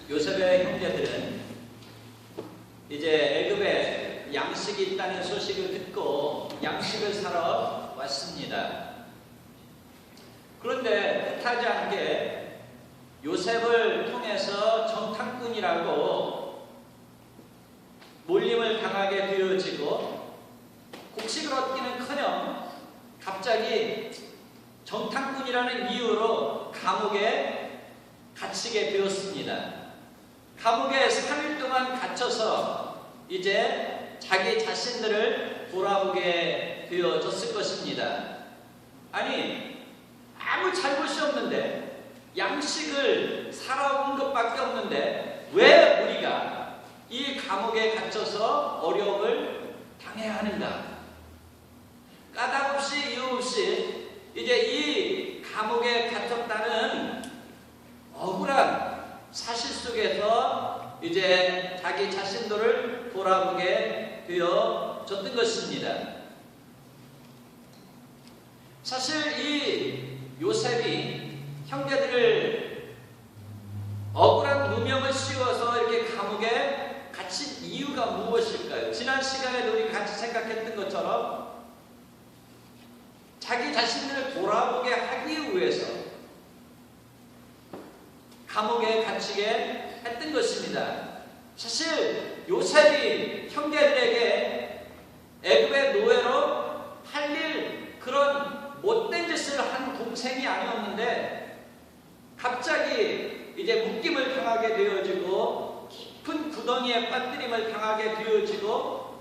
요셉의 형제들은 이제 애굽에 양식이 있다는 소식을 듣고 양식을 사러 왔습니다. 그런데 뜻하지 않게 요셉을 통해서 정탐꾼이라고 몰림을 당하게 되어지고 곡식을 얻기는커녕 갑자기 정탐꾼이라는 이유로 감옥에 갇히게 되었습니다. 감옥에 3일 동안 갇혀서 이제 자기 자신들을 돌아보게 되어졌을 것입니다. 아니, 아무 잘못이 없는데, 양식을 살아온 것밖에 없는데 왜 우리가 이 감옥에 갇혀서 어려움을 당해야 하는가? 까닭 없이 이유 없이 이제 이 감옥에 갇혔다는 억울한 사실 속에서 이제 자기 자신들을 돌아보게 되어졌던 것입니다. 사실 이 요셉이 형제들을 억울한 누명을 씌워서 이렇게 감옥에 갇힌 이유가 무엇일까요? 지난 시간에도 우리 같이 생각했던 것처럼 자기 자신을 돌아보게 하기 위해서 감옥에 갇히게 했던 것입니다. 사실 요셉이 형제들에게 애굽의 노예로 팔릴 그런 못된 짓을 한 동생이 아니었는데 갑자기 이제 묶임을 당하게 되어지고 깊은 구덩이에 빠뜨림을 당하게 되어지고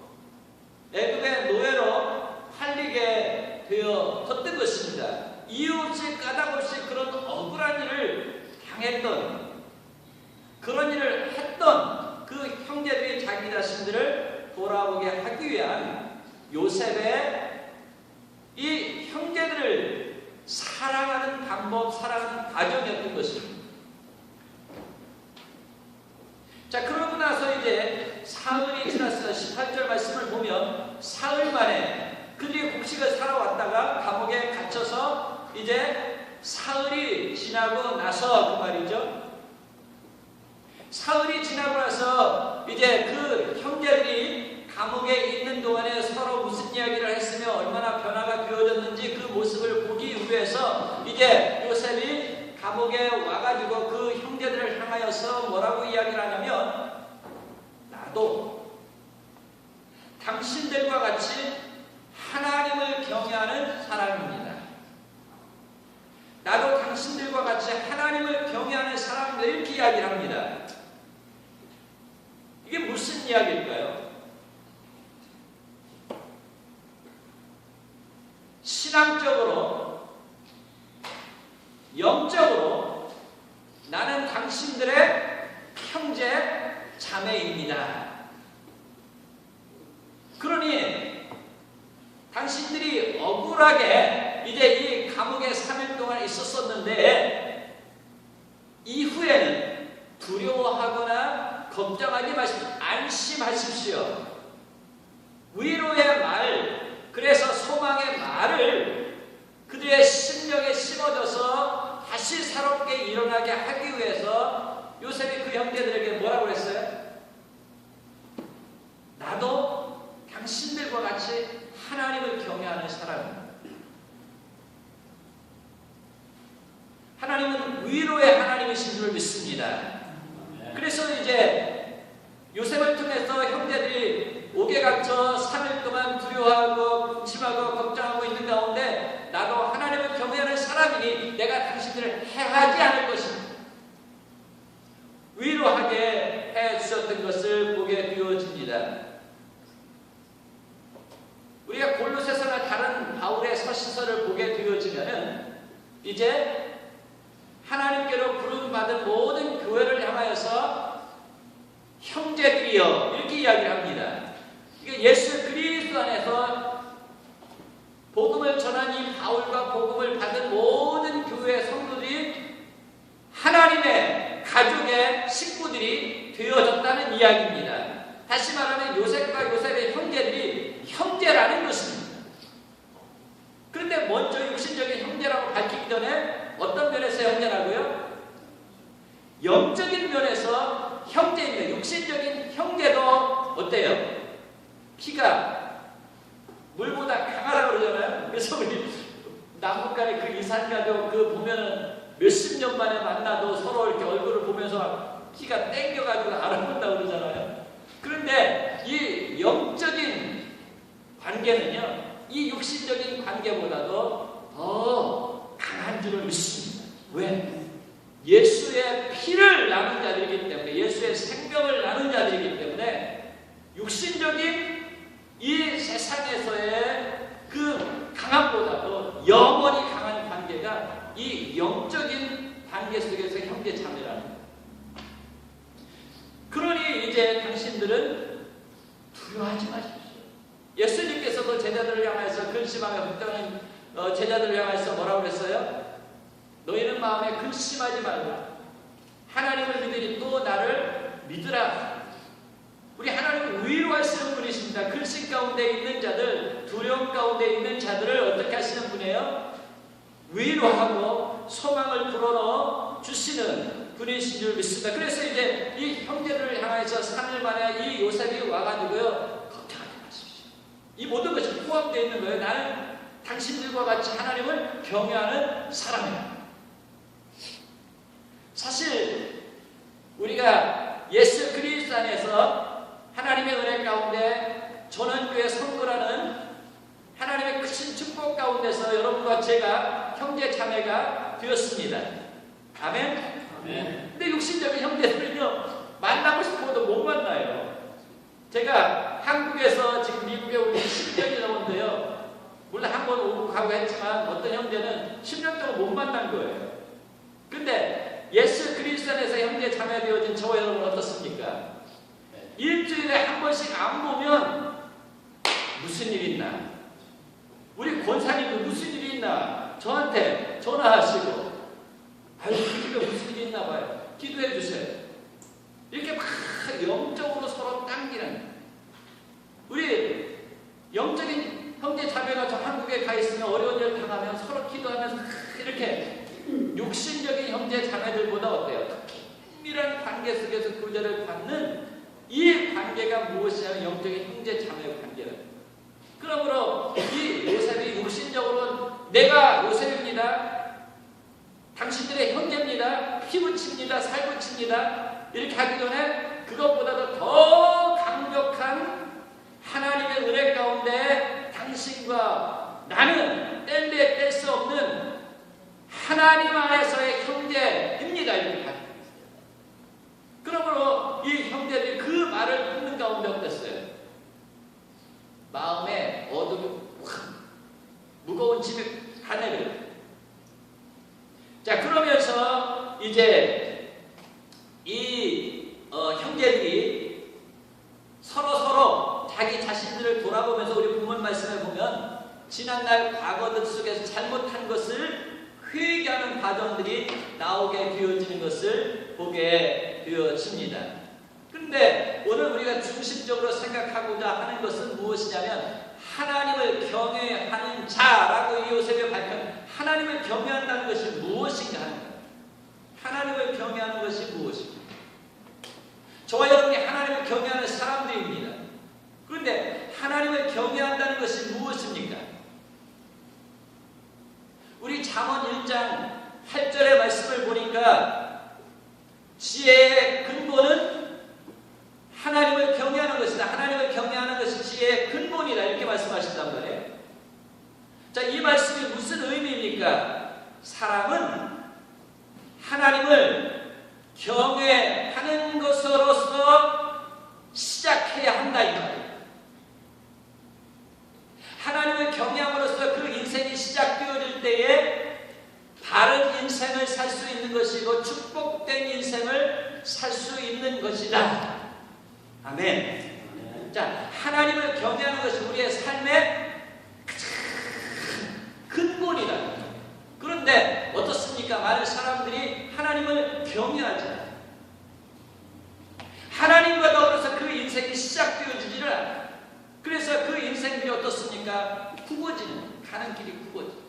애굽의 노예로 팔리게 되어졌던 것입니다. 이유 없이 까닭 없이 그런 억울한 일을 당했던, 그런 일을 했던 그 형제들이 자기 자신들을 돌아보게 하기 위한 요셉의 이 형제들을 사랑하는 방법, 사랑하는 과정이었던 것입니다. 자, 그러고 나서 이제 사흘이 지났어요. 18절 말씀을 보면 사흘 만에 그들이 곡식을 사러 왔다가 감옥에 갇혀서 이제 사흘이 지나고 나서 그 말이죠. 사흘이 지나고 나서 이제 그 형제들이 감옥에 있는 동안에 서로 무슨 이야기를 했으며 얼마나 변화가 되어졌는지 그 모습을 보기 위해서 이제 요셉이 감옥에 와가지고 그 형제들을 향하여서 뭐라고 이야기를 하냐면, 나도 당신들과 같이 하나님을 경외하는 사람입니다. 나도 당신들과 같이 하나님을 경외하는 사람입니다. 이렇게 이야기를 합니다. 이게 무슨 이야기일까요? 신앙적으로, 영적으로 나는 당신들의 형제, 자매입니다. 그러니 당신들이 억울하게 이제 이 감옥에 3일 동안 있었었는데 이후에는 두려워하거나 걱정하지 마십시오. 안심하십시오. 위로의 말, 그래서 소망의 말을 그들의 심령에 심어줘서 다시 새롭게 일어나게 하기 위해서 요셉이 그 형제들에게 뭐라고 했어요? 나도 당신들과 같이 하나님을 경외하는 사람입니다. 하나님은 위로의 하나님이신 줄 믿습니다. 그래서 이제 요셉을 통해서 형제들이 옥에 갇혀 3일 동안 두려워하고 근심하고 걱정하고 있는 가운데 나도 하나님을 경외하는 사람이니 내가 당신들을 해하지 않을 것입니다. 위로하게 해주셨던 것을 보게 되어집니다. 우리가 골로새서나 다른 바울의 서신서를 보게 되어지면은 이제 하나님께로 부름받은 모든 교회를 향하여서 형제들이여 이렇게 이야기를 합니다. 이게 예수 그리스도 안에서 복음을 전한 이 바울과 복음을 받은 모든 교회 성도들이 하나님의 가족의 식구들이 되어졌다는 이야기입니다. 다시 말하면 요셉과 요셉의 형제들이 형제라는 것입니다. 그런데 먼저 육신적인 형제라고 밝히기 전에 어떤 면에서 형제라고요? 영적인 면에서 형제입니다. 육신적인 형제도 어때요? 피가 물보다 강하다고 그러잖아요. 그래서 우리 남북간의 그 이산가족 그 보면은 몇십 년 만에 만나도 서로 이렇게 얼굴을 보면서 피가 땡겨가지고 알아본다고 그러잖아요. 그런데 이 영적인 관계는요, 이 육신적인 관계보다도 더 강한 줄을 믿습니다. 왜? 예수의 피를 나눈 자들이기 때문에, 예수의 생명을 나눈 자들이기 때문에 육신적인 이 세상에서의 그 강함보다도 영원히 강한 관계가 이 영적인 관계 속에서 형제 자매라는 거예요. 그러니 이제 당신들은 두려워하지 마십시오. 예수님께서도 제자들을 향해서 근심하며 걱정하는 제자들을 향해서 뭐라고 그랬어요? 너희는 마음에 근심하지 말라. 하나님을 믿으니 또 나를 믿으라. 우리 하나님은 위로하시는 분이십니다. 근심 가운데 있는 자들, 두려움 가운데 있는 자들을 어떻게 하시는 분이에요? 위로하고 소망을 불어넣어 주시는 분이신 줄 믿습니다. 그래서 이제 이 형제들을 향해서 3일 만에 이 요셉이 와가지고요, 걱정하지 마십시오. 이 모든 것이 포함되어 있는 거예요. 나는 당신들과 같이 하나님을 경외하는 사람이다. 사실 우리가 예수 그리스도 안에서 하나님의 은혜 가운데 전원교회 선거라는 하나님의 크신 축복 가운데서 여러분과 제가 형제 자매가 되었습니다. 아멘? 아멘. 근데 육신적인 형제들은요, 만나고 싶어도 못 만나요. 제가 한국에서 지금 미국에 오기 10년이 넘었는데요, 물론 한 번 오고 가고 했지만 어떤 형제는 10년 동안 못 만난 거예요. 근데 예수 그리스도 안에서 형제 자매 되어진 저와 여러분 어떻습니까? 일주일에 한 번씩 안 보면 무슨 일 있나? 우리 권사님도 무슨 일이 있나? 저한테 전화하시고, 아유, 그 집에 무슨 일이 있나 봐요. 기도해 주세요. 이렇게 막 영적으로 서로 당기는, 우리 영적인 형제 자매가 저 한국에 가 있으면 어려운 일 당하면 서로 기도하면서 이렇게 육신적인 형제 자매들보다 어때요? 긴밀한 관계 속에서 구제를 받는 이 관계가 무엇이냐면 영적인 형제 자매의 관계다. 그러므로 이 요셉이 육신적으로는 내가 요셉입니다, 당신들의 형제입니다, 피붙입니다, 살붙입니다 이렇게 하기 전에 그것보다도 더 강력한 하나님의 은혜 가운데 당신과 나는 뗄래 뗄 수 없는 하나님 안에서의 형제입니다 이렇게 하죠. 그러므로 이 형제들이 그 말을 듣는 가운데 어땠어요? 마음에 어둠이 확 무거운 짐이 하늘을. 자, 그러면서 이제 이 형제들이 서로 자기 자신들을 돌아보면서 우리 본문 말씀에 보면 지난날 과거들 속에서 잘못한 것을 회개하는 과정들이 나오게 되어지는 것을 보게 되어집니다. 그런데 오늘 우리가 중심적으로 생각하고자 하는 것은 무엇이냐면 하나님을 경외하는 자라고 이 요셉이 밝힌 하나님을 경외한다는 것이 무엇인가 하는 거예요. 하나님을 경외하는 것이 무엇인가. 저와 여러분이 하나님을 경외하는 사람들입니다. 그런데 하나님을 경외한다는 것이 무엇입니까? 우리 잠언 1장 8절의 말씀을 보니까 지혜의 근본은 하나님을 경외하는 것이다. 하나님을 경외하는 것이 지혜의 근본이다. 이렇게 말씀하신단 말이에요. 자, 이 말씀이 무슨 의미입니까? 사람은 하나님을 경외하는 것으로서 시작해야 한다 이 말이에요. 하나님을 경외함으로써 그 인생이 시작되어질 때에 바른 인생을 살 수 있는 것이고 축복된 인생을 살 수 있는 것이다. 아멘. 자, 하나님을 경외하는 것이 우리의 삶의 근본이다. 그런데 어떻습니까? 많은 사람들이 하나님을 경외하잖아요. 하나님과 더불어서 그 인생이 시작되어지지를 않아요. 그래서 그 인생들이 어떻습니까? 굽어지는, 가는 길이 굽어지는.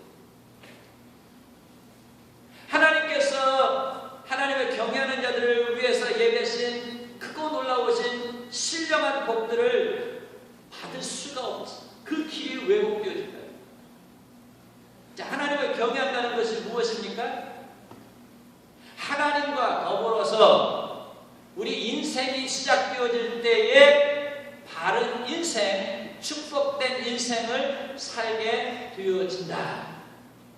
하나님께서 하나님을 경외하는 자들을 되어질 때에 바른 인생, 축복된 인생을 살게 되어진다.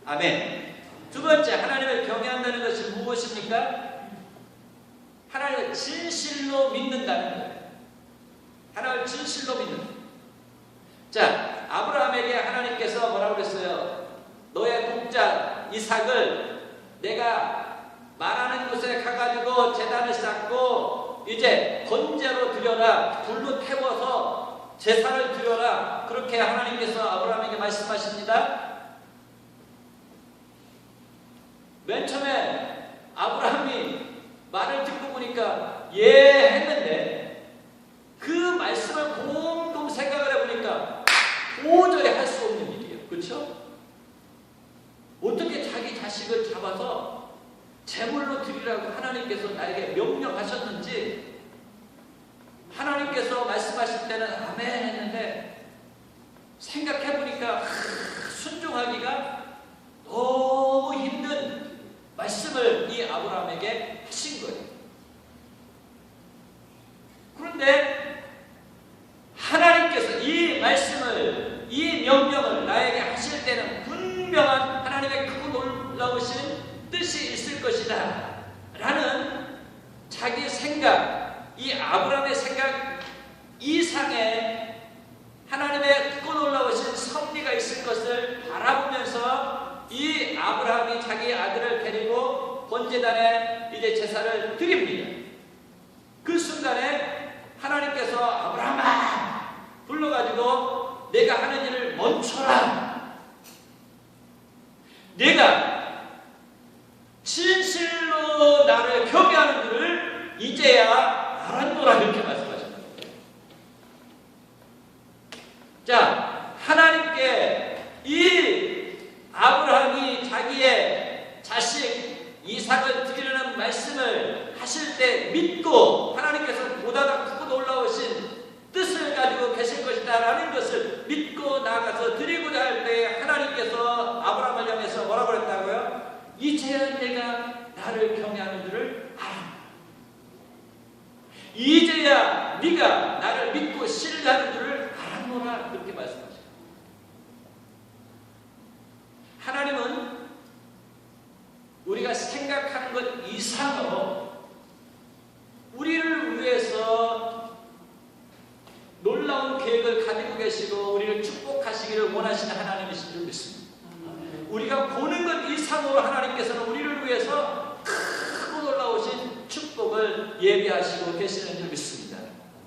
아멘. 두 번째, 하나님을 경외한다는 것이 무엇입니까? 하나님을 진실로 믿는다는 거예요. 하나님을 진실로 믿는 거예요. 자, 아브라함에게 하나님께서 뭐라고 그랬어요? 너의 독자 이삭을 내가 말하는 곳에 가가지고 제단을 쌓고 이제 번제로 드려라, 불로 태워서 제사를 드려라, 그렇게 하나님께서 아브라함에게 말씀하십니다. 맨 처음에 아브라함이 말을 듣고 보니까 예 했는데 그 말씀을 곰곰 생각을 해보니까 도저히 할 수 없는 일이에요. 그렇죠? 어떻게 자기 자식을 잡아서 제물로 드리라고 하나님께서 나에게 명령하셨는지, 하나님께서 말씀하실 때는 아멘 했는데 생각해보니까 순종하기가 너무 힘든 말씀을 이 아브라함에게 하신 거예요. 그런데 하나님께서 이 말씀을, 이 명령을 나에게 하실 때는 분명한 하나님의 크고 놀라우신 뜻이 있을 것이다 라는 자기 생각, 이 아브라함의 생각 이상의 하나님의 크고 놀라우신 섭리가 있을 것을 바라보면서 이 아브라함이 자기 아들을 데리고 번제단에 이제 제사를 드립니다. 그 순간에 하나님께서 아브라함아 불러가지고 내가 하는 일을 멈춰라. 내가 진실로 나를 경외하는 줄을 이제야 알았노라, 이렇게 말씀하십니다. 자, 하나님께 이 아브라함이 자기의 자식 이삭을 드리려는 말씀을 하실 때 믿고 하나님께서 보다 더 크고 놀라우신 뜻을 가지고 계실 것이다 라는 것을 믿고 나가서 드리고자 할 때 하나님께서 아브라함을 향해서 뭐라고 그랬다고요? 이제야 내가 나를 경외하는 줄을 알아. 이제야 네가 나를 믿고 신뢰하는 줄을 알았노라, 그렇게 말씀하십니다. 하나님은 우리가 생각하는 것 이상으로 우리를 위해서 놀라운 계획을 가지고 계시고 우리를 축복하시기를 원하시는 하나님이신 줄 믿습니다. 우리가 보는 것 이상으로 하나님께서는 우리를 위해서 크고 놀라우신 축복을 예비하시고 계시는 줄 믿습니다.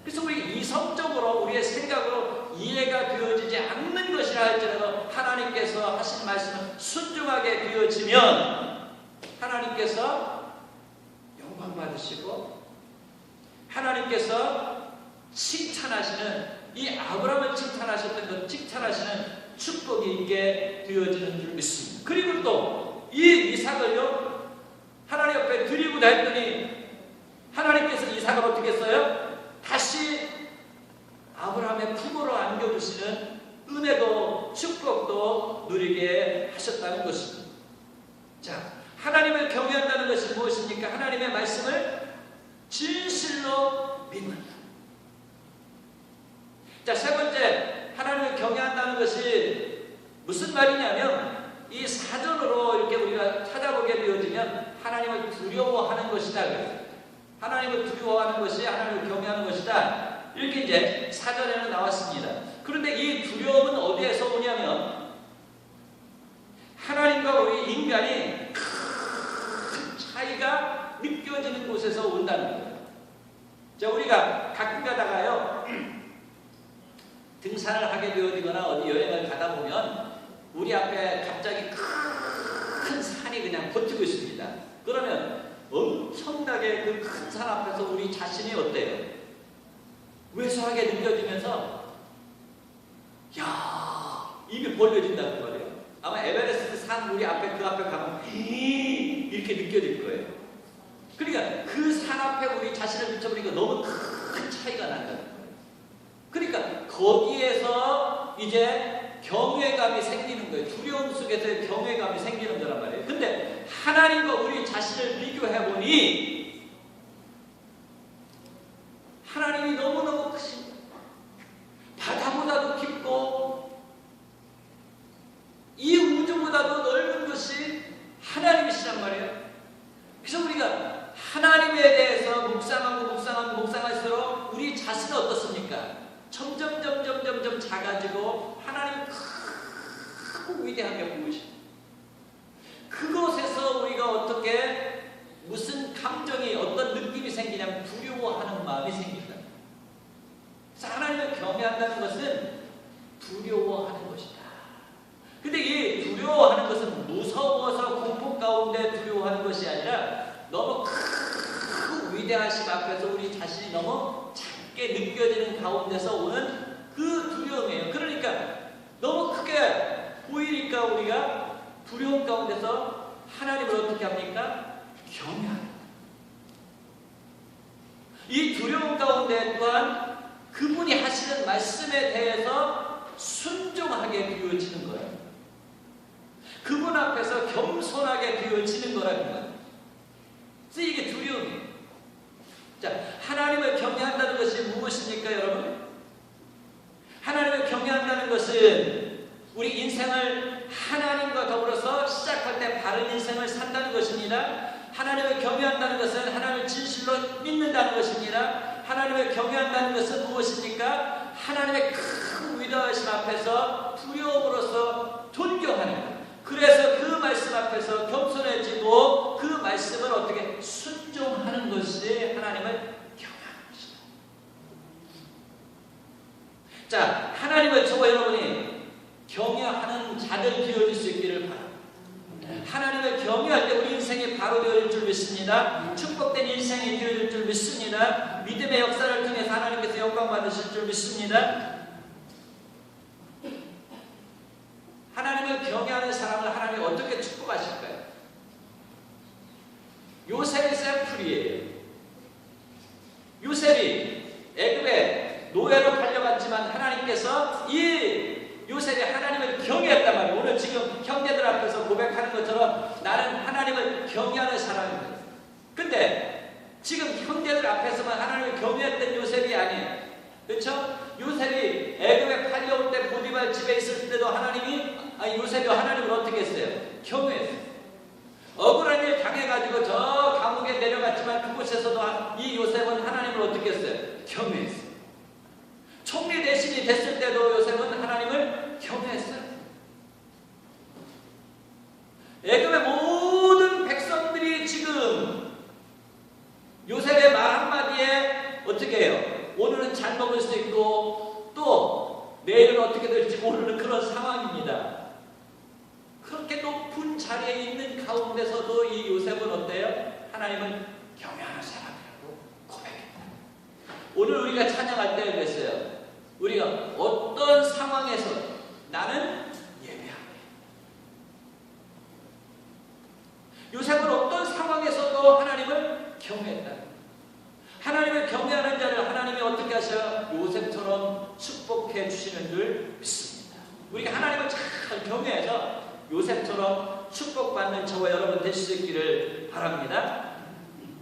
그래서 우리 이성적으로 우리의 생각으로 이해가 되어지지 않는 것이라 할지라도 하나님께서 하신 말씀을 순종하게 되어지면 하나님께서 영광 받으시고 하나님께서 칭찬하시는, 이 아브라함을 칭찬하셨던 것 칭찬하시는 축복이 있게 되어지는 줄 믿습니다. 그리고 또 이 이삭을요 하나님 옆에 드리고 했더니 하나님께서 이삭을 어떻게 했어요? 다시 아브라함의 품으로 안겨주시는 은혜도 축복도 누리게 하셨다는 것입니다. 자, 하나님을 경외한다는 것이 무엇입니까? 하나님의 말씀을 진실로 믿는다. 자, 세 번째, 하나님을 경외한다는 것이 무슨 말이냐면 이 사전으로 이렇게 우리가 찾아보게 되어지면 하나님을 두려워하는 것이다. 하나님을 두려워하는 것이 하나님을 경외하는 것이다. 이렇게 이제 사전에는 나왔습니다. 그런데 이 두려움은 어디에서 오냐면 하나님과 우리 인간이 큰 차이가 느껴지는 곳에서 온다는 거예요. 자, 우리가 가끔 가다가요 등산을 하게 되어지거나 어디 여행을 가다 보면 우리 앞에 갑자기 큰 산이 그냥 버티고 있습니다. 그러면 엄청나게 그 큰 산 앞에서 우리 자신이 어때요? 왜소하게 느껴지면서 야, 입이 벌려진다는 거예요. 아마 에베레스트 산 우리 앞에 그 앞에 가면 이렇게 느껴질 거예요. 그러니까 그 산 앞에 우리 자신을 비춰보니까 너무 큰 차이가 난다는 거예요. 그러니까 거기에서 이제 경외감이 생기는 거예요. 두려움 속에서 경외감이 생기는 거란 말이에요. 근데 하나님과 우리 자신을 비교해보니 하나님이 그래서 우리가 하나님에 대해서 묵상할수록 우리 자신은 어떻습니까? 점점 작아지고 하나님 크고 위대하게 보이십니다. 그곳에서 우리가 어떻게 무슨 감정이 어떤 느낌이 생기냐면 두려워하는 마음이 생긴다. 그래서 하나님을 경외한다는 것은 두려워하는 것이다. 근데 이 두려워하는 것은 무서워서 공포 가운데 두려워하는 것이 아니라 너무 큰 위대하심 앞에서 우리 자신이 너무 작게 느껴지는 가운데서 오는 그 두려움이에요. 그러니까 너무 크게 보이니까 우리가 두려움 가운데서 하나님을 어떻게 합니까? 경외합니다. 이 두려움 가운데 또한 그분이 하시는 말씀에 대해서 순종하게 되어지는 거예요. 그분 앞에서 겸손하게 되어지는 거라는 거예요. 그래서 이게 두려움이에요. 자, 하나님을 경외한다는 것이 무엇입니까, 여러분? 하나님을 경외한다는 것은 우리 인생을 하나님과 더불어서 시작할 때 바른 인생을 산다는 것입니다. 하나님을 경외한다는 것은 하나님을 진실로 믿는다는 것입니다. 하나님을 경외한다는 것은 무엇입니까? 하나님의 큰 위대하심 앞에서 두려움으로써 존경하는 것. 그래서 그 말씀 앞에서 겸손해지고 그 말씀을 어떻게 순종하는 것이 하나님을 경외하는 것이다. 자, 하나님을 저와 여러분이 경외하는 자들 되어질 수 있기를 바랍니다. 하나님을 경외할 때 우리 인생이 바로 되어질 줄 믿습니다. 축복된 인생이 되어질 줄 믿습니다. 믿음의 역사를 통해서 하나님께서 영광 받으실 줄 믿습니다. 하나님을 경외하는 사람을 하나님이 어떻게 축복하실까요? 요셉이 샘플이에요. 요셉이 애굽에 노예로 팔려갔지만 하나님께서 이 요셉이 하나님을 경외했단 말이에요. 오늘 지금 형제들 앞에서 고백하는 것처럼 나는 하나님을 경외하는 사람입니다. 근데 지금 형제들 앞에서만 하나님을 경외했던 요셉이 아니에요. 그렇죠? 요셉이 애굽에 팔려올 때 보디발 집에 있을 때도 요셉이 하나님을 어떻게 했어요? 경외했어요. 억울한 일 당해가지고 저 감옥에 내려갔지만 그곳에서도 이 요셉은 하나님을 어떻게 했어요? 경외했어요. 총리 대신이 됐을 때도 요셉은 하나님을 경외했어요. 애굽의 모든 백성들이 지금 요셉의 말 한마디에 어떻게 해요? 오늘은 잘 먹을 수 있고 또 내일은 어떻게 될지 모르는 그런 상황입니다. 그렇게 높은 자리에 있는 가운데서도 이 요셉은 어때요? 하나님을 경외하는 사람이라고 고백했다. 오늘 우리가 찬양할 때 그랬어요. 우리가 어떤 상황에서 나는 예배하네. 요셉은 어떤 상황에서도 하나님을 경외했다. 하나님을 경외하는 자를 하나님이 어떻게 하셔요? 요셉처럼 축복해 주시는 줄 믿습니다. 우리가 하나님을 잘 경외해서 요셉처럼 축복받는 저와 여러분 되실 수 있기를 바랍니다.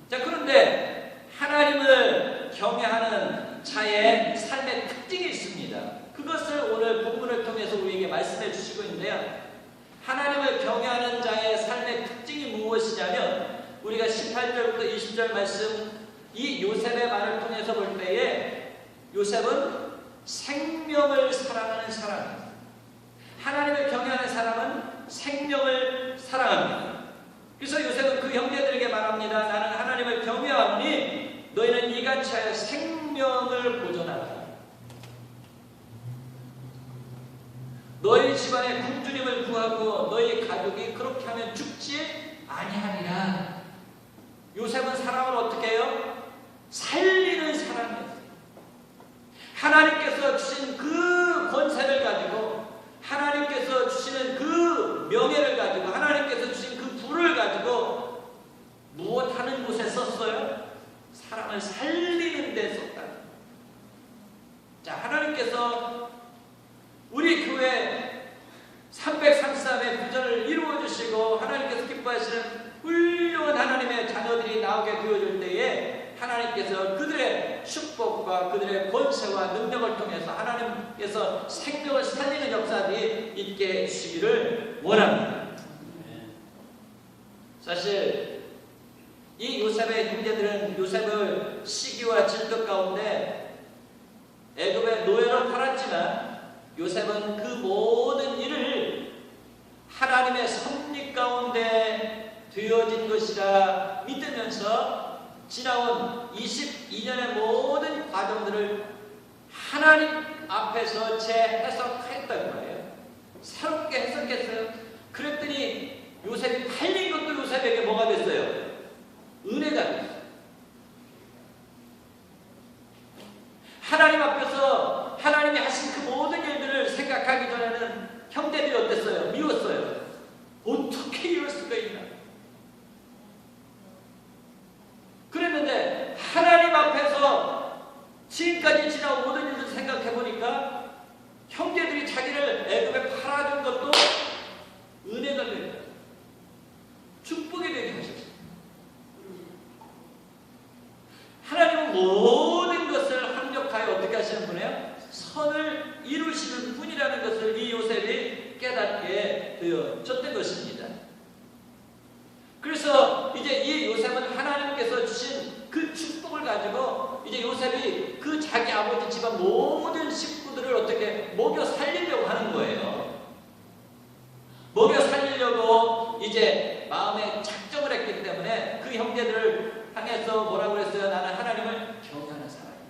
자, 그런데 하나님을 경외하는 자의 삶의 특징이 있습니다. 그것을 오늘 본문을 통해서 우리에게 말씀해 주시고 있는데요. 하나님을 경외하는 자의 삶의 특징이 무엇이냐면 우리가 18절부터 20절 말씀 이 요셉의 말을 통해서 볼 때에 요셉은 생명을 사랑하는 사람입니다. 하나님을 경외하는 사람은 생명을 사랑합니다. 그래서 요셉은 그 형제들에게 말합니다. 나는 하나님을 경외하오니 너희는 이같이 하여 생명을 보존하라. 너희 집안에 군주님을 구하고 너희 가족이 그렇게 하면 죽지 아니하리라. 요셉은 사람을 어떻게 해요? 살리는 사람이에요. 하나님께서 주신 그 권세를 가지고 하나님께서 주시는 그 명예를 가지고 하나님께서 주신 그 부를 가지고 무엇하는 곳에 썼어요? 사람을 살리는 데 썼다. 자, 하나님께서 우리 교회 333의 비전을 이루어 주시고 하나님께서 기뻐하시는 훌륭한 하나님의 자녀들이 나오게 되어질 때에 하나님께서 그들의 축복과 그들의 권세와 능력을 통해서 하나님께서 생명을 살리는 역사들이 있게 해주시기를 원합니다. 사실 이 요셉의 형제들은 요셉을 시기와 질투 가운데 애굽의 노예로 팔았지만 요셉은 그 모든 일을 하나님의 섭리 가운데 되어진 것이라 믿으면서 지나온 22년의 모든 과정들을 하나님 앞에서 재해석했던 거예요. 새롭게 해석했어요. 그랬더니 요셉이 팔린 것도 요셉에게 뭐가 됐어요? 은혜가 됐어요. 하나님 앞에서 하나님이 하신 그 모든 일들을 생각하기 전에는 형제들이 어땠어요? 미웠어요. 어떻게 이럴 수가 있나? 그랬는데 하나님 앞에서 지금까지 지나온 모든 일을 생각해 보니까 형제들이 자기를 애굽에 팔아준 것도 은혜가 되는 거예요. 축복이 되게 하셨어요. 하나님은 모든 것을 합력하여 어떻게 하시는 분이에요? 선을 이루시는 분이라는 것을 이 요셉이 깨닫게 되어졌던 것입니다. 그래서 이제 이 요셉은 하나님께서 주신 그 축복을 가지고 이제 요셉이 그 자기 아버지 집안 모든 식구들을 어떻게 먹여 살리려고 하는 거예요. 먹여 살리려고 이제 마음에 작정을 했기 때문에 그 형제들을 향해서 뭐라고 그랬어요? 나는 하나님을 경외하는 사람이다.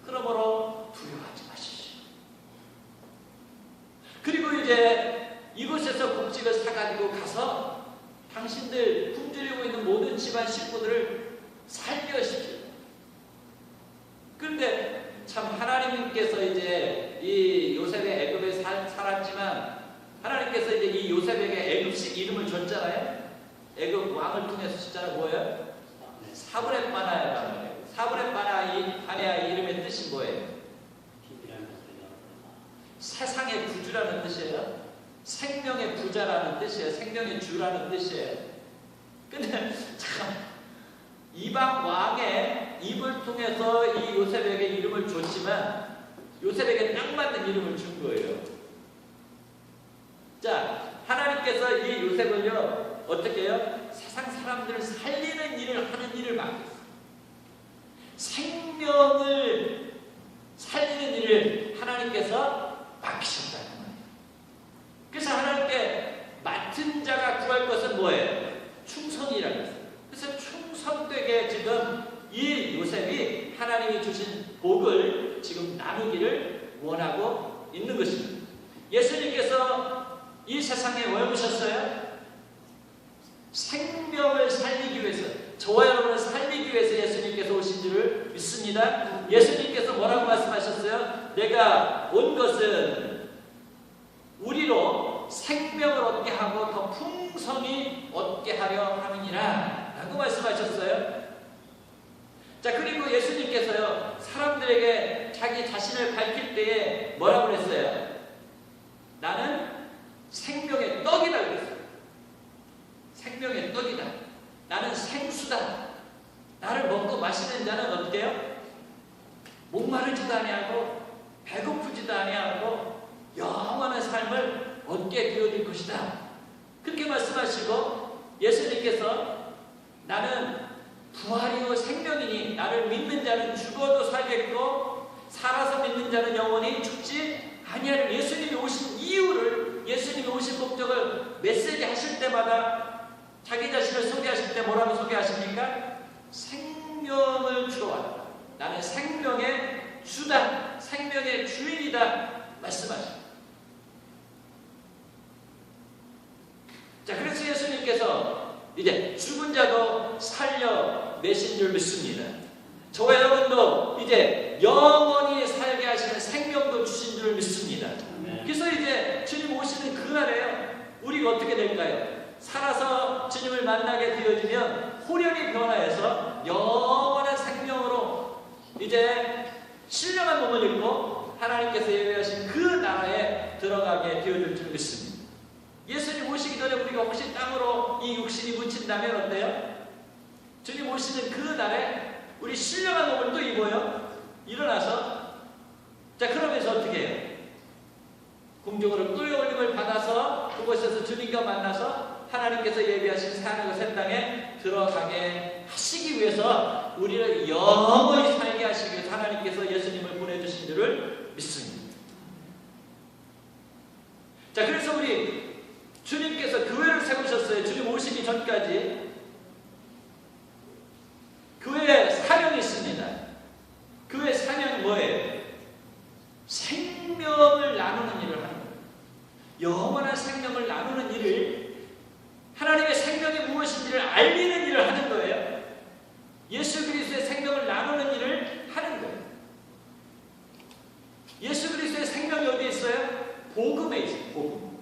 그러므로 두려워하지 마십시오. 그리고 이제 이곳에서 곡식을 사가지고 가서 당신들 굶주리고 있는 모든 집안 식구들을 살려시키고. 그런데 참 하나님께서 이제 이 요셉의 애굽에 살았지만 하나님께서 이제 이 요셉에게 애굽식 이름을 줬잖아요. 애굽 왕을 통해서 줬잖아요. 뭐예요? 사브렛 바나야라는 거예요. 사브렛 바나야의 이름의 뜻이 뭐예요? 세상의 구주라는 뜻이에요. 생명의 부자라는 뜻이에요. 생명의 주라는 뜻이에요. 근데 참 이방 왕의 입을 통해서 이 요셉에게 이름을 줬지만 요셉에게 딱 맞는 이름을 준 거예요. 자, 하나님께서 이 요셉을요 어떻게 해요? 세상 사람들을 살리는 일을 하는 일을 맡겼어요. 생명을 살리는 일을 하나님께서 맡기셨다는 거예요. 그래서 하나님께 맡은 자가 구할 것은 뭐예요? 충성이라는 거예요. 그래서 충성되게 지금 이 요셉이 하나님이 주신 복을 지금 나누기를 원하고 있는 것입니다. 예수님께서 이 세상에 왜 오셨어요? 생명을 살리기 위해서, 저와 여러분을 살리기 위해서 예수님께서 오신 줄을 믿습니다. 예수님께서 뭐라고 말씀하셨어요? 내가 온 것은 우리로 생명을 얻게 하고 더 풍성히 얻게 하려 함이니라 라고 말씀하셨어요. 자, 그리고 예수님께서요 사람들에게 자기 자신을 밝힐 때에 뭐라고 그랬어요? 나는 생명의 떡이다 그랬어요. 생명의 떡이다. 나는 생수다. 나를 먹고 마시는 자는 어떻게 해요? 목마르지도 아니하고 배고프지도 아니하고 영원한 삶을 얻게 되어질 것이다. 그렇게 말씀하시고 예수님께서 나는 부활이요 생명이니 나를 믿는 자는 죽어도 살겠고 살아서 믿는 자는 영원히 죽지 아니하리라. 예수님이 오신 이유를, 예수님이 오신 목적을 메시지 하실 때마다 자기 자신을 소개하실 때 뭐라고 소개하십니까? 생명을 주러 왔다. 나는 생명의 주다. 생명의 주인이다. 말씀하십니다. 자, 그래서 예수님께서 이제 죽은 자도 살려내신 줄 믿습니다. 저와 여러분도 이제 영원히 살게 하시는 생명도 주신 줄 믿습니다. 그래서 이제 주님 오시는 그날에요 우리가 어떻게 될까요? 살아서 주님을 만나게 되어지면 호련히 변화해서 영원한 생명으로 이제 신령한 몸을 입고 하나님께서 예배하신 그 나라에 들어가게 되어질 줄 믿습니다. 예수님 오시기 전에 우리가 혹시 땅으로 이 육신이 묻힌다면 어때요? 주님 오시는 그 날에 우리 신령한 몸을 또 입어요. 일어나서 자, 그러면서 어떻게 해요? 공중으로 끌어올림을 받아서 그곳에서 주님과 만나서 하나님께서 예비하신 새하늘과 새 땅에 들어가게 하시기 위해서 우리를 영원히 살게 하시기 위해서 하나님께서 예수님을 보내주신 줄을 믿습니다. 자, 그래서 우리 주님께서 교회를 세우셨어요. 주님 오시기 전까지 교회에 사명이 있습니다. 교회의 사명이 뭐예요? 생명을 나누는 일을 하는 거예요. 영원한 생명을 나누는 일을, 하나님의 생명이 무엇인지를 알리는 일을 하는 거예요. 예수 그리스도의 생명을 나누는 일을 하는 거예요. 예수 그리스도의 생명이 어디에 있어요? 복음에 있어요. 복음.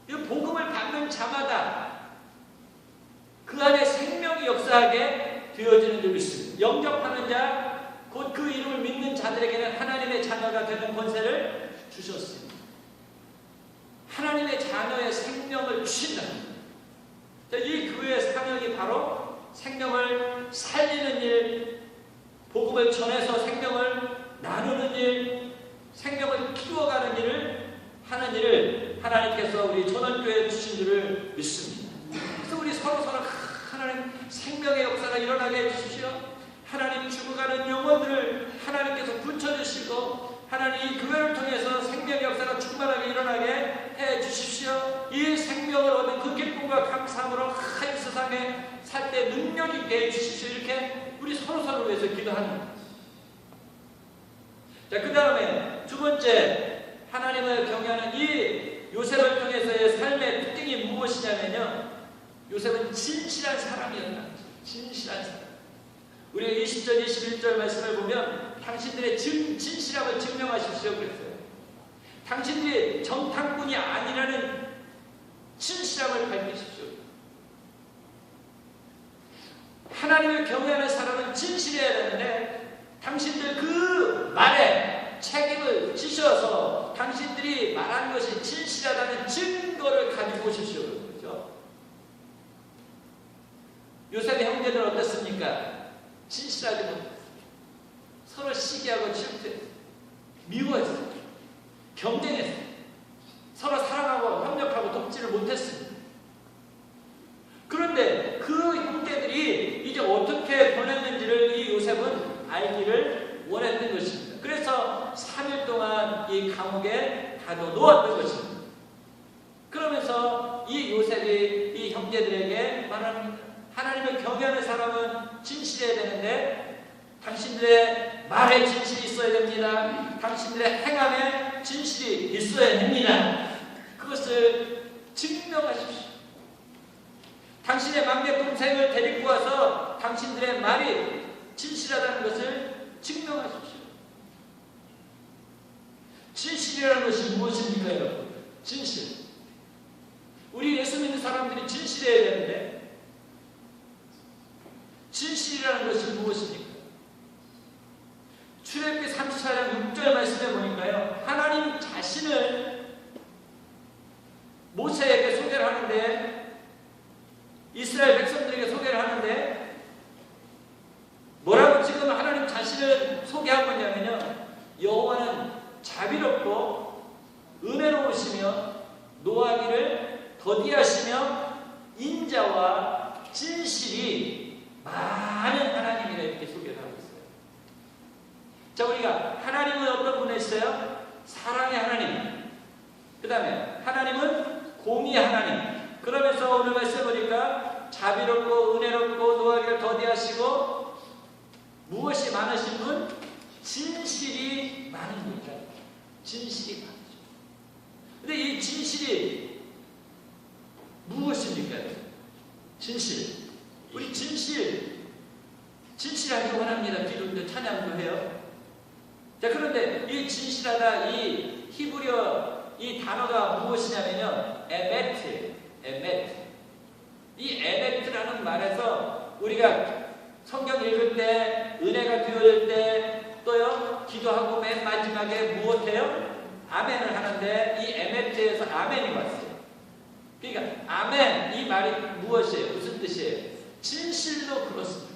이 복음을 받는 자마다 그 안에 생명이 역사하게 되어지는 줄 믿습니다. 영접하는 자, 곧 그 이름을 믿는 자들에게는 하나님의 자녀가 되는 권세를 주셨습니다. 하나님의 자녀의 생명을 주신다. 이 교회의 사명이 바로 생명을 살리는 일, 복음을 전해서 생명을 나누는 일, 생명을 키워가는 일을 하는 일을 하나님께서 우리 전원교회에 주신 줄을 믿습니다. 그래서 우리 서로 하나님 생명의 역사가 일어나게 해주십시오. 하나님 죽어가는 영혼들을 하나님께서 붙여주시고 하나님 이 교회를 통해서 생명의 역사가 충만하게 일어나게 해주십시오. 이 생명을 얻은 그 기쁨과 감사함으로 이 세상에 살 때 능력 있게 해주십시오. 이렇게 우리 서로서로 위해서 기도하는 거예요. 자, 그 다음에 두 번째, 하나님을 경외하는 이 요셉을 통해서의 삶의 특징이 무엇이냐면요, 요셉은 진실한 사람이었다. 진실한 사람. 우리가 20절, 21절 말씀을 보면 당신들의 진실함을 증명하십시오 그랬어요. 당신들이 정탐꾼이 아니라는 진실함을 밝히십시오. 하나님을 경외하는 사람은 진실해야 되는데 당신들 그 말에 책임을 지셔서 당신들이 말한 것이 진실하다는 증거를 가지고 오십시오. 그렇죠? 요셉의 형제들은 어떻습니까? 진실하지 못했어요. 서로 시기하고 질투했어요. 미워했어요. 경쟁했어요. 서로 사랑하고 협력하고 돕지를 못했습니다. 그런데 그 형제들이 이제 어떻게 변했는지를 이 요셉은 알기를 원했던 것입니다. 그래서 3일 동안 이 감옥에 가둬놓았던 것입니다. 그러면서 이 요셉이 이 형제들에게 말합니다. 하나님을 경외하는 사람은 진실해야 되는데 당신들의 말에 진실이 있어야 됩니다. 당신들의 행함에 진실이 있어야 됩니다. 그것을 증명하십시오. 당신의 막내 동생을 데리고 와서 당신들의 말이 진실하다는 것을 증명하십시오. 진실이라는 것이 무엇입니까, 여러분? 진실. 우리 예수 믿는 사람들이 진실해야 되는데 진실이라는 것이 무엇입니까? 출애굽기 34장 6절 말씀에 보니까요, 하나님 자신을 모세에게 소개를 하는데, 이스라엘 백성들에게 소개를 하는데 뭐라고 지금 하나님 자신을 소개하고 있냐면요, 여호와는 자비롭고 은혜로우시며 노하기를 더디하시며 인자와 진실이 많은 하나님이라 이렇게 소개를 하고 있어요. 자, 우리가 하나님은 어떤 분이시어요? 사랑의 하나님. 그 다음에 하나님은 공의의 하나님. 그러면서 오늘 말씀 보니까 자비롭고 은혜롭고 노하기를 더디하시고 무엇이 많으신 분? 진실이 많은 분이다. 진실이 많으죠. 근데 이 진실이 무엇입니까? 진실. 우리 진실하기 원합니다. 기도도 찬양도 해요. 자, 그런데 이 진실하다, 이 히브리어 이 단어가 무엇이냐면요, 에메트. 이 에메트라는 말에서 우리가 성경 읽을 때, 은혜가 되어질 때, 또요, 기도하고 맨 마지막에 무엇해요? 아멘을 하는데 이 에메트에서 아멘이 왔어요. 그러니까 아멘, 이 말이 무엇이에요? 무슨 뜻이에요? 진실로 그렇습니다.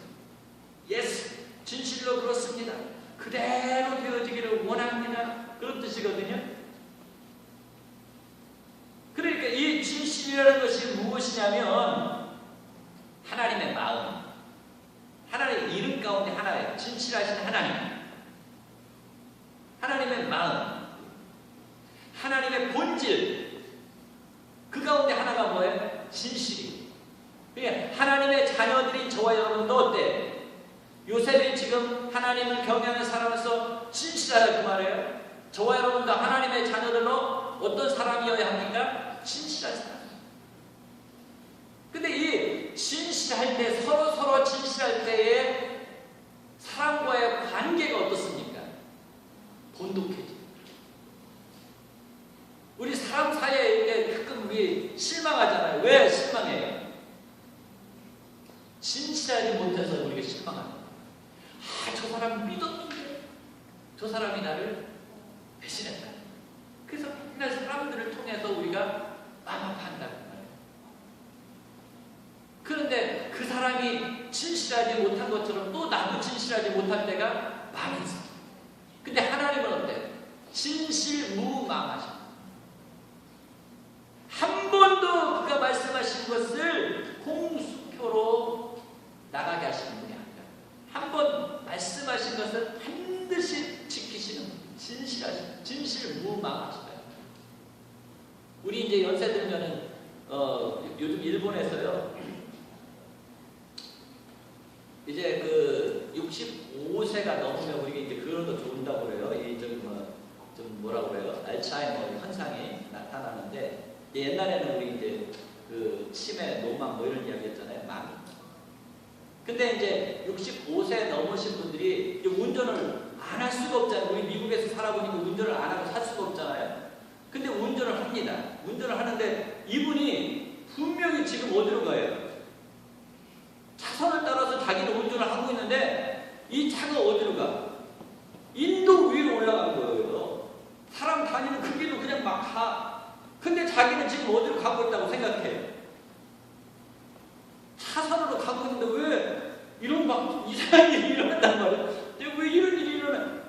예스, 진실로 그렇습니다. 그대로 되어지기를 원합니다. 그런 뜻이거든요. 그러니까 이 진실이라는 것이 무엇이냐 무엇이냐면 하나님의 마음, 하나님의 이름 가운데 하나예요. 진실하신 하나님, 하나님의 마음, 하나님의 본질, 그 가운데 하나가 뭐예요? 진실이. 그러니까 하나님의 자녀들인 저와 여러분도 어때? 요셉이 지금 하나님을 경외하는 사람으로서 진실하다 그 말이에요. 저와 여러분도 하나님의 자녀들로 어떤 사람이어야 합니까? 진실한 사람. 근데 이 진실할 때, 서로 진실할 때에 사람과의 관계가 어떻습니까? 돈독해져. 우리 사람 사이에 이게 가끔 우리 실망하잖아요. 왜 실망해요? 진실하지 못해서 우리가 실망합니다. 저 사람 믿었는데 저 사람이 나를 배신했다. 그래서 맨날 사람들을 통해서 우리가 마음 아파한다는 거예요. 그런데 그 사람이 진실하지 못한 것처럼 또 나도 진실하지 못할 때가 많이 있어요. 근데 하나님은 어때요? 진실무망하셔. 한 번도 그가 말씀하신 것을 공수표로 나가게 하시는 분이 아니라 한 번 말씀하신 것을 반드시 지키시는 진실하신, 진실무망하시다. 우리 이제 연세 들면은 요즘 일본에서요 이제 그 65세가 넘으면 우리가 이제 그런 거 좋은다고 그래요. 이 좀 뭐라 그래요? 알츠하이머 현상이 나타나는데 옛날에는 우리 이제 그 치매, 노망 뭐 이런 이야기 했잖아요. 망. 근데 이제 65세 넘으신 분들이 이제 운전을 안 할 수가 없잖아요. 우리 미국에서 살아보니까 운전을 안 하고 살 수가 없잖아요. 근데 운전을 합니다. 운전을 하는데 이분이 분명히 지금 어디로 가요? 차선을 따라서 자기는 운전을 하고 있는데 이 차가 어디로 가? 인도 위로 올라간 거예요. 사람 다니는 그 길로 그냥 막 가. 근데 자기는 지금 어디로 가고 있다고 생각해요. 차선으로 가고 있는데 왜 이런 막 이상한 일이 일어난단 말이에요. 왜 이런 일이 일어나?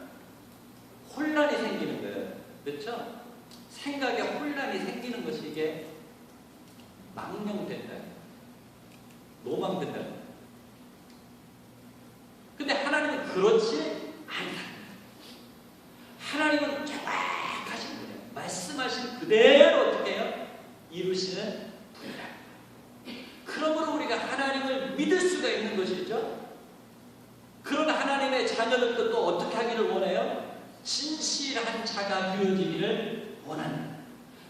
혼란이 생기는 거예요. 그렇죠? 생각에 혼란이 생기는 것이 이게 망령된다. 노망된다. 근데 하나님은 그렇지 않다. 하나님은 정확하신 분이에요. 말씀하신 그대로 어떻게 해요? 이루시는 분이다. 그러므로 우리가 하나님을 믿을 수가 있는 것이죠. 그런 하나님의 자녀들도 또 어떻게 하기를 원해요? 진실한 자가 되어지기를 원한다.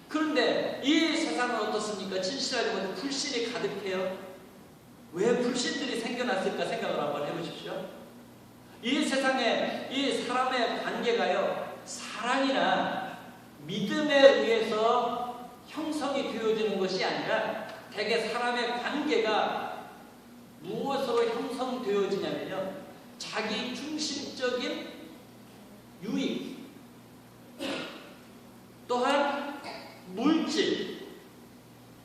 그런데 이 세상은 어떻습니까? 진실하지 못해 불신이 가득해요. 왜 불신들이 생겨났을까 생각을 한번 해보십시오. 이 세상에 이 사람의 관계가요, 사랑이나 믿음에 의해서 형성이 되어지는 것이 아니라 대개 사람의 관계가 무엇으로 형성되어지냐면요, 자기 중심적인 유익, 또한 물질,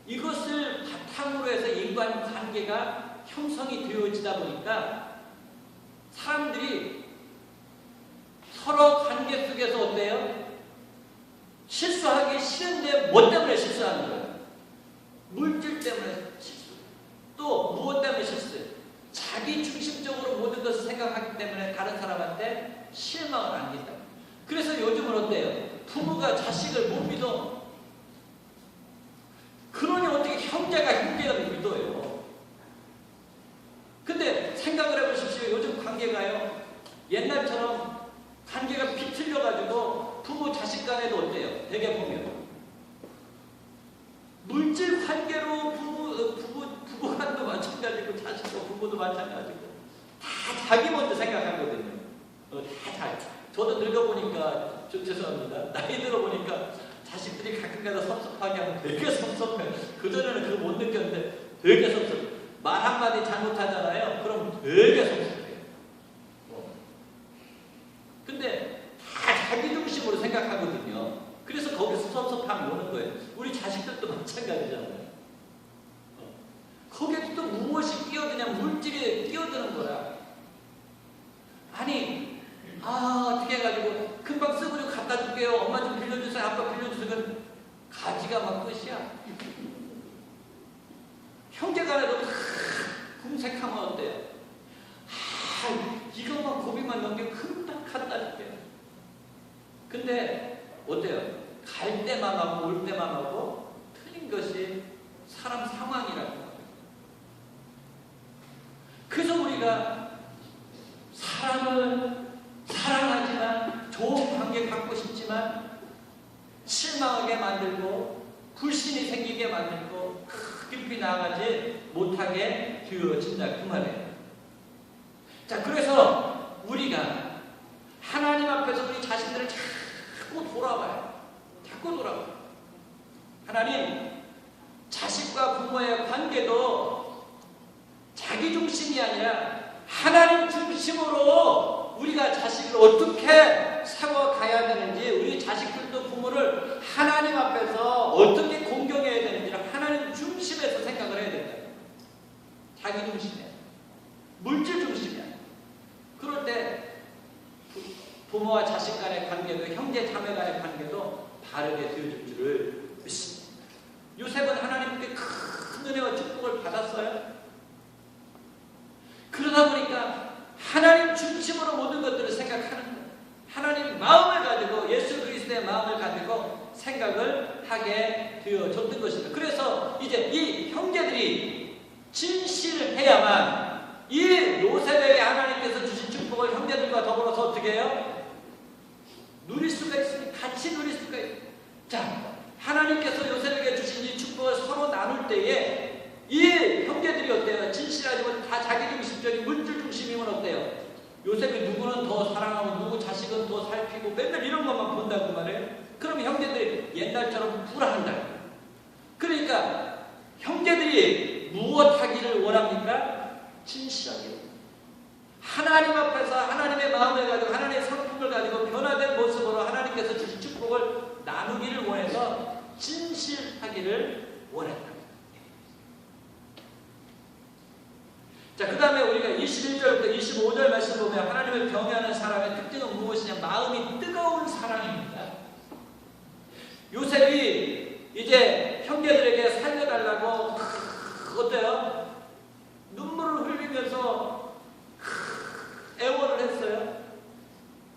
이것을 바탕으로 해서 인간 관계가 형성이 되어지다 보니까 사람들이 서로 관계 속에서 어때요? 실수하기 싫은데 뭐 때문에 실수하는 거예요? 물질 때문에 실수. 또 무엇 때문에 실수해요? 자기 중심적으로 모든 것을 생각하기 때문에 다른 사람한테 실망을 안긴다. 그래서 요즘은 어때요? 부모가 자식을 못 믿어. 그러니 어떻게 형제가 믿어요? 근데 생각을 해보십시오. 요즘 관계가요, 옛날처럼 관계가 비틀려가지고 부모 자식 간에도 어때요? 대개 보면 물질 관계로 부부간도 마찬가지고 자식과 부모도 마찬가지고 다 자기 먼저 생각하거든요. 다. 저도 늙어보니까 좀 죄송합니다. 나이 들어보니까 자식들이 가끔가다 섭섭하게 하면 되게 섭섭해요. 그전에는 그거 못 느꼈는데 되게 섭섭해요. 말 한마디 잘못하잖아요. 그럼 되게 섭섭해요. 근데 다 자기 중심으로 생각하거든요. 그래서 거기서 섭섭함이 오는 거예요. 우리 자식들도 마찬가지잖아요. 거기에 또 무엇이 끼어드냐? 물질이 끼어드는 거야. 아니, 어떻게 해가지고 금방 쓰고 갖다 줄게요. 엄마 좀 빌려주세요. 아빠 빌려주세요. 가지가 막 끝이야. 한다는 게. 근데 어때요? 갈 때만 하고 올 때만 하고 틀린 것이 사람 상황이라고. 그래서 우리가 사람을 사랑하지만 좋은 관계 갖고 싶지만 실망하게 만들고 불신이 생기게 만들고 깊이 나아가지 못하게 되어진다 그 말이에요. 자, 그래서 우리가 하나님 앞에서 우리 자신들을 자꾸 돌아봐요. 자꾸 돌아봐요. 하나님, 자식과 부모의 관계도 자기 중심이 아니라 하나님 중심으로 우리가 자식을 어떻게 세워가야 되는지, 우리 자식들도 부모를 하나님 앞에서 어떻게 공경해야 되는지를 하나님 중심에서 생각을 해야 된다. 자기 중심이야. 물질 중심이야. 그럴 때 부모와 자식 간의 관계도, 형제 자매 간의 관계도 바르게 되어질 줄을 믿습니다. 요셉은 하나님께 큰 은혜와 축복을 받았어요. 그러다 보니까 하나님 중심으로 모든 것들을 생각하는 거예요. 하나님 마음을 가지고, 예수 그리스도의 마음을 가지고 생각을 하게 되어졌던 것입니다. 그래서 이제 이 형제들이 진실해야만 이 요셉에게 하나님께서 주신 축복을 형제들과 더불어서 어떻게 해요? 누릴 수가 있습니다. 같이 누릴 수가 있어요. 자, 하나님께서 요셉에게 주신 이 축복을 서로 나눌 때에 이 형제들이 어때요? 진실하지만 다 자기 중심적인 물질 중심이면 어때요? 요셉이 누구는 더 사랑하고 누구 자식은 더 살피고 맨날 이런 것만 본다고 말해요. 그럼 형제들이 옛날처럼 불화한다. 그러니까 형제들이 무엇 하기를 원합니까? 진실하게. 하나님 앞에서 하나님의 마음을 가지고 하나님의 성품을 가지고 변화된 모습으로 하나님께서 주신 축복을 나누기를 원해서 진실하기를 원했다. 자, 그 다음에 우리가 21절부터 25절 말씀 보면 하나님을 경외하는 사람의 특징은 무엇이냐? 마음이 뜨거운 사랑입니다. 요셉이 이제 형제들에게 살려달라고 어때요? 눈물을 흘리면서 애원을 했어요.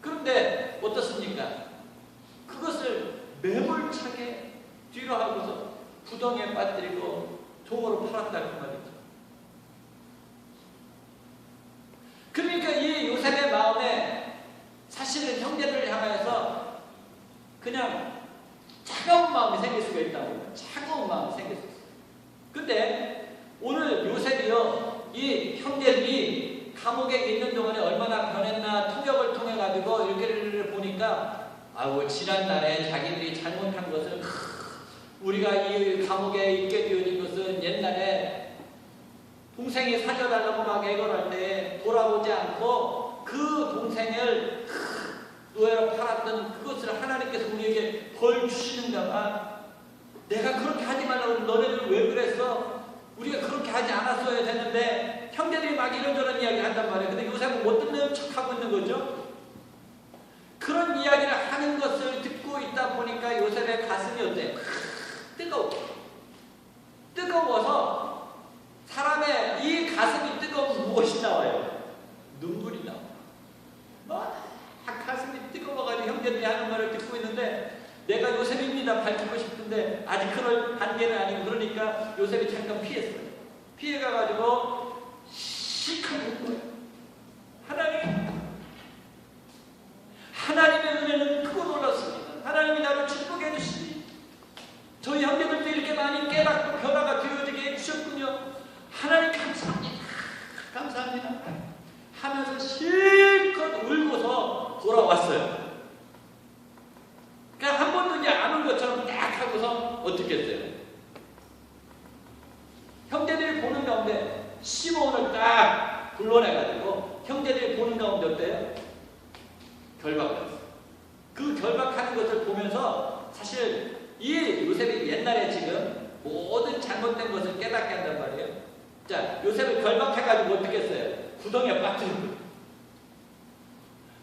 그런데 어떻습니까? 그것을 매몰차게 뒤로 하고서 부덩이에 빠뜨리고 종으로 팔았다 그 말이죠. 그러니까 이 요셉의 마음에 사실은 형제들을 향해서 그냥 차가운 마음이 생길 수가 있다고. 차가운 마음이 생길 수 있어요. 근데 오늘 요셉이요, 이 형제들이 감옥에 있는 동안에 얼마나 변했나 통역을 통해 가지고 이렇게 보니까 지난날에 자기들이 잘못한 것을 우리가 이 감옥에 있게 되어진 것은 옛날에 동생이 살려달라고 막 애걸할 때 돌아보지 않고 그 동생을 노예로 팔았던 그것을 하나님께서 우리에게 벌 주시는가. 내가 그렇게 하지 말라고 너네들 왜 그랬어? 우리가 그렇게 하지 않았어야 되는데 형제들이 막 이런저런 이야기를 한단 말이에요. 근데 요셉은 못 듣는 척하고 있는 거죠. 그런 이야기를 하는 것을 듣고 있다 보니까 요셉의 가슴이 어때요? 뜨거워서 사람의 이 가슴이 뜨거우면 무엇이 나와요? 눈물이 나와요. 가슴이 뜨거워가지고 형제들이 하는 말을 듣고 있는데 내가 요셉입니다 밝히고 싶은데 아직 그럴 단계는 아니고, 그러니까 요셉이 잠깐 피했어요. 피해가가지고 실컷 본 거예요. 하나님의 은혜는 크고 놀랐습니다. 하나님이 나를 축복해 주시니 저희 형제들도 이렇게 많이 깨닫고 변화가 되어지게 해주셨군요. 하나님 감사합니다. 감사합니다 하면서 실컷 울고서 돌아왔어요. 그러니까 한 번도 이제 안 온 것처럼 딱 하고서 어떻게 했어요? 형제들이 보는 가운데 시몬을 딱 불러내가지고 형제들이 보는 가운데 어때요? 결박했어요. 그 결박하는 것을 보면서 사실 이 요셉이 옛날에 지금 모든 잘못된 것을 깨닫게 한단 말이에요. 자, 요셉을 결박해가지고 어떻게 했어요? 구덩이에 빠뜨린 거예요.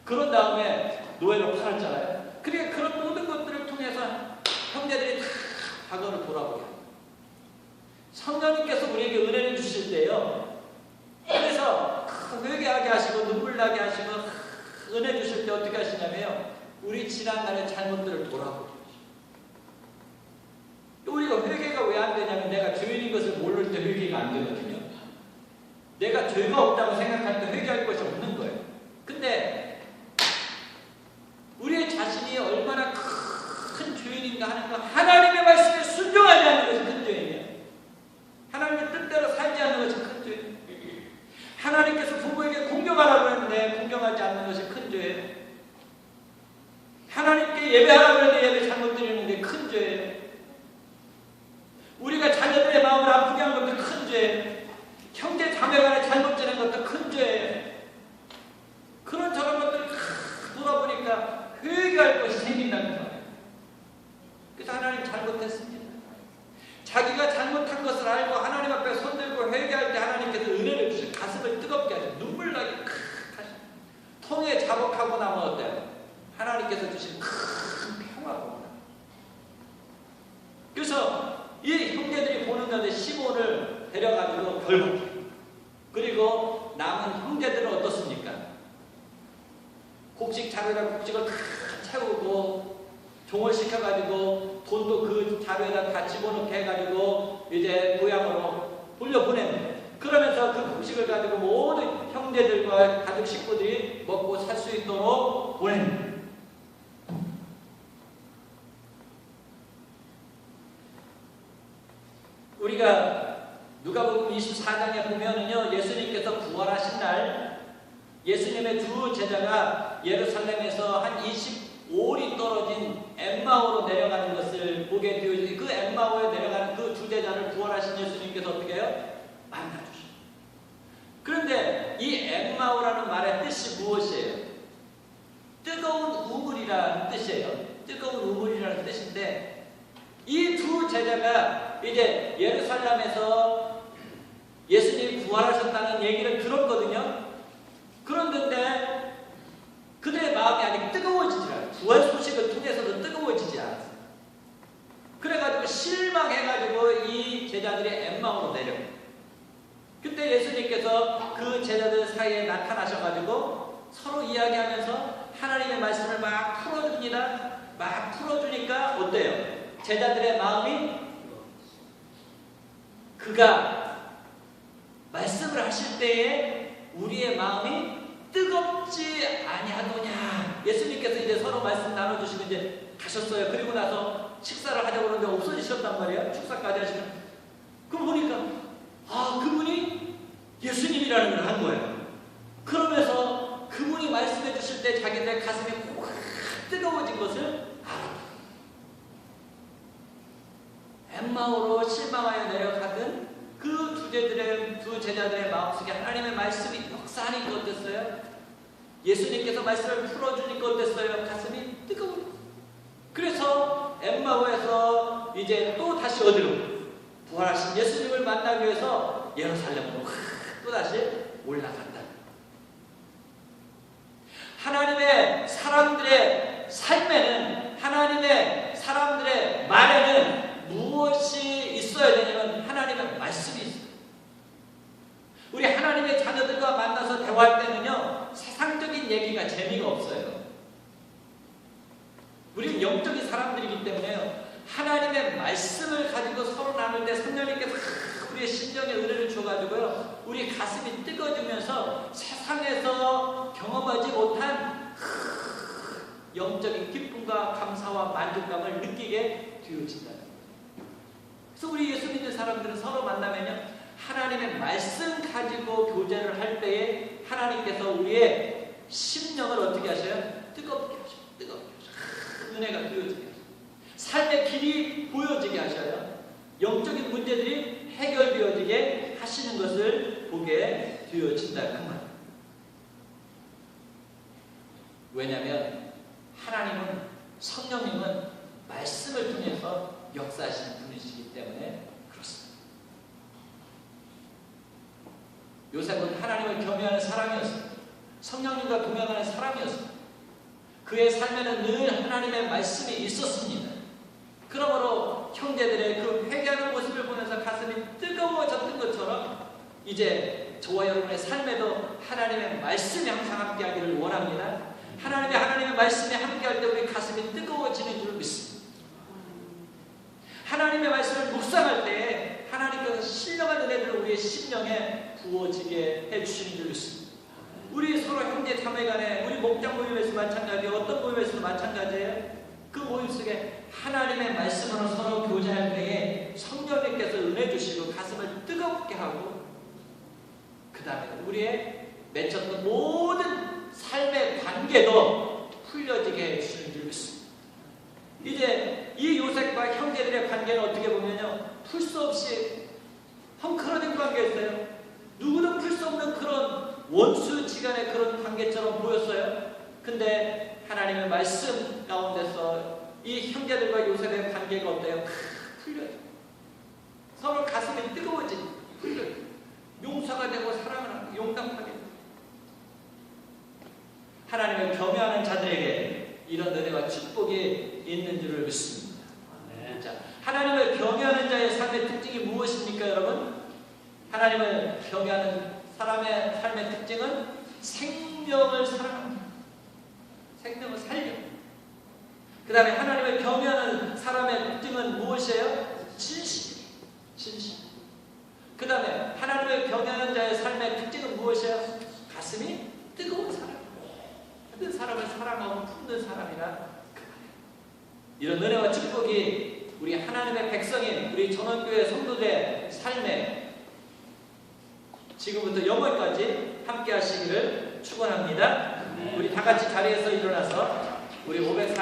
그런 다음에 노예로 팔았잖아요. 그러니까 그런 모든 것들을 통해서 형제들이 다 과거를 돌아보게 합니다. 성령님께서 우리에게 은혜를 주실 때요, 그래서 회개하게 하시고 눈물 나게 하시고 은혜 주실 때 어떻게 하시냐면요, 우리 지난날의 잘못들을 돌아보죠. 우리가 회개가 왜 안 되냐면 내가 죄인인 것을 모를 때 회개가 안 되거든요. 내가 죄가 없다고 생각할 때 회개할 것이 없는 거예요. 근데 우리의 자신이 얼마나 큰 죄인인가 하는 거, 하나님의 말씀에 순종하지 않는 것이 큰 죄인이에요. 하나님의 뜻대로 살지 않는 것이 큰 죄예요. 하나님께서 부모에게 공경하라고 했는데 공경하지 않는 것이 큰 죄예요. 하나님께 예배하라고 했는데 예배 잘못 드리는 게 큰 죄예요. 우리가 자녀들의 마음을 아프게 한 것도 큰 죄예요. 형제 자매간에 잘못 지낸 것도 큰 죄예요. 그런 저런 것들을 돌아보니까 회개할 것이 생긴다는 거예요. 그래서 하나님 잘못했습니다. 자기가 잘못한 것을 알고 하나님 앞에 손들고 회개할 때 하나님께서 은혜를 주시고 가슴을 뜨겁게 하시고 눈물 나게 하시고 통에 자복하고 나면 어때요? 하나님께서 주신 큰 평화가 옵니다. 그래서 이 형제들이 보는 가운데 시몬을 데려가지고 결박해요. 그리고 남은 형제들은 어떻습니까? 곡식 자루에다 곡식을 다 채우고 종을 시켜가지고 돈도 그 자루에다 다 집어넣게 해가지고 이제 고향으로 돌려보내는, 그러면서 그 곡식을 가지고 모든 형제들과 가족 식구들이 먹고 살 수 있도록 보내는. 우리가 누가복음 24장에 보면은요, 예수님께서 부활하신 날 예수님의 두 제자가 예루살렘에서 한 25里떨어진 엠마오로 내려가는 것을 보게 되어지고, 그 엠마오에 내려가는 그 두 제자를 부활하신 예수님께서 어떻게 해요? 만나주시죠. 그런데 이 엠마오라는 말의 뜻이 무엇이에요? 뜨거운 우물이라는 뜻이에요. 뜨거운 우물이라는 뜻인데, 이 두 제자가 이제 예루살렘에서 예수님이 부활하셨다는 얘기를 들었거든요. 그런데 그들의 마음이 아직 뜨거워지지 않아요. 부활 소식을 통해서도 뜨거워지지 않았어요. 그래가지고 실망해가지고 이 제자들이 엠마오로 내려요. 그때 예수님께서 그 제자들 사이에 나타나셔가지고 서로 이야기하면서 하나님의 말씀을 막 풀어줍니다. 막 풀어주니까 어때요? 제자들의 마음이, 그가 말씀을 하실 때에 우리의 마음이 뜨겁지 아니하노냐. 예수님께서 이제 서로 말씀 나눠주시고 이제 가셨어요. 그리고 나서 식사를 하자고 그러는데 없어지셨단 말이에요. 축사까지 하시면. 그럼 보니까 그분이 예수님이라는 걸 한 거예요. 그러면서 그분이 말씀해 주실 때 자기들의 가슴이 확 뜨거워진 것을 알았다. 엠마오로 실망하여 내려가던 그 두 제자들의 마음속에 하나님의 말씀이 역사하니까 어땠어요? 예수님께서 말씀을 풀어주니까 어땠어요? 가슴이 뜨거워요. 그래서 엠마오에서 이제 또 다시 어디로? 부활하신 예수님을 만나기 위해서 예루살렘으로 또 다시 올라간다. 하나님의 사람들의 삶에는, 하나님의 사람들의 말에는 무엇이 있어야 되냐면 하나님의 말씀이 있어요. 우리 하나님의 자녀들과 만나서 대화할 때는요, 세상적인 얘기가 재미가 없어요. 우리는 영적인 사람들이기 때문에요, 하나님의 말씀을 가지고 서로 나눌 때 성령님께서 우리의 심정에 은혜를 줘가지고요, 우리 가슴이 뜨거워지면서 세상에서 경험하지 못한 영적인 기쁨과 감사와 만족감을 느끼게 되어진다. 그래서 우리 예수 믿는 사람들은 서로 만나면요, 하나님의 말씀 가지고 교제를 할 때에 하나님께서 우리의 심령을 어떻게 하셔요? 뜨겁게 하셔요. 뜨겁게 하셔요. 은혜가 되어지게 하셔요. 삶의 길이 보여지게 하셔요. 영적인 문제들이 해결되어지게 하시는 것을 보게 되어진다는 말이에요. 왜냐하면 하나님은, 성령님은 말씀을 통해서 역사하시는 분이시기 때문에 그렇습니다. 요셉은 하나님을 경외하는 사람이었습니다. 성령님과 동행하는 사람이었습니다. 그의 삶에는 늘 하나님의 말씀이 있었습니다. 그러므로 형제들의 그 회개하는 모습을 보면서 가슴이 뜨거워졌던 것처럼 이제 저와 여러분의 삶에도 하나님의 말씀이 항상 함께하기를 원합니다. 하나님의 말씀에 함께할 때 우리 가슴이 뜨거워지는 줄 믿습니다. 하나님의 말씀을 묵상할 때 하나님께서 신령한 은혜를 우리의 심령에 부어지게 해주시는 줄 믿습니다. 우리 서로 형제 자매 간에 우리 목장 모임에서 마찬가지예요. 어떤 모임에서도 마찬가지예요. 그 모임 속에 하나님의 말씀으로 서로 교제할 때에 성령님께서 은혜 주시고 가슴을 뜨겁게 하고 그 다음에 우리의 맺혔던 모든 삶의 관계도 풀려지게 해주시는 줄 믿습니다. 이제 이 요셉과 형제들의 관계는 어떻게 보면요, 풀 수 없이 헝클어진 관계였어요. 누구도 풀 수 없는 그런 원수지간의 그런 관계처럼 보였어요. 근데 하나님의 말씀 가운데서 이 형제들과 요셉의 관계가 어때요? 풀려요. 서로 가슴이 뜨거워진, 풀려요. 용서가 되고 사랑을 하고 용납하게. 하나님을 경외하는 자들에게 이런 은혜와 축복이 있는 줄을 믿습니다. 자, 하나님을 경외하는 자의 삶의 특징이 무엇입니까, 여러분? 하나님을 경외하는 사람의 삶의 특징은 생명을 사랑합니다. 생명을 살려. 그 다음에 하나님을 경외하는 사람의 특징은 무엇이에요? 진실. 진실. 그 다음에 하나님을 경외하는 자의 삶의 특징은 무엇이에요? 가슴이 뜨거운 사람. 모든 사람을 사랑하고 품는 사람이라 그 말이에요. 이런 은혜와 축복이 우리 하나님의 백성인 우리 전원교회 성도들의 삶에 지금부터 영원까지 함께 하시기를 축원합니다. 우리 다 같이 자리에서 일어나서 우리 540